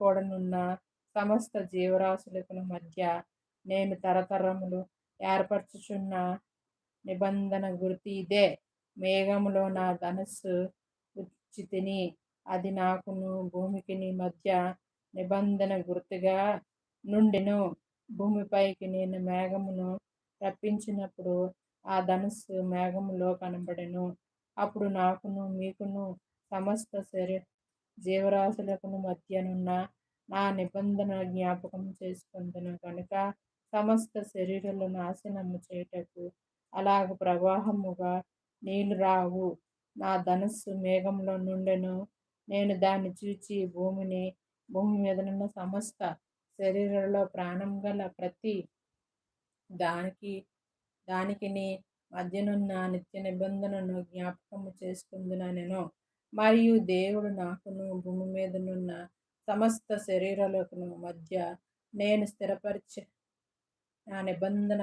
కూడనున్న సమస్త జీవరాశులకు మధ్య నేను తరతరములు ఏర్పరచుచున్న నిబంధన గుర్తు ఇదే. మేఘములో నా ధనస్సు ఉంచితిని, అది నాకును భూమికిని మధ్య నిబంధన గుర్తుగా నుండెను. భూమిపైకి నేను మేఘమును రప్పించినప్పుడు ఆ ధనుస్సు మేఘములో కనబడెను. అప్పుడు నాకును మీకును సమస్త జీవరాశులకు మధ్యనున్న నా నిబంధన జ్ఞాపకం చేసుకొందును కనుక సమస్త శరీరాలు నాశనము చేయుటకు అలాగ ప్రవాహముగా నీళ్లు రావు. నా ధనుస్సు మేఘంలో నుండెను. నేను దాన్ని చూచి భూమి మీదనున్న సమస్త శరీరంలో ప్రాణం గల ప్రతి దానికిని మధ్యనున్న నిత్య నిబంధనను జ్ఞాపకము చేసుకుందునెను. మరియు దేవుడు నాకును భూమి మీదనున్న సమస్త శరీరాలకు మధ్య నేను స్థిరపరిచిన నా నిబంధన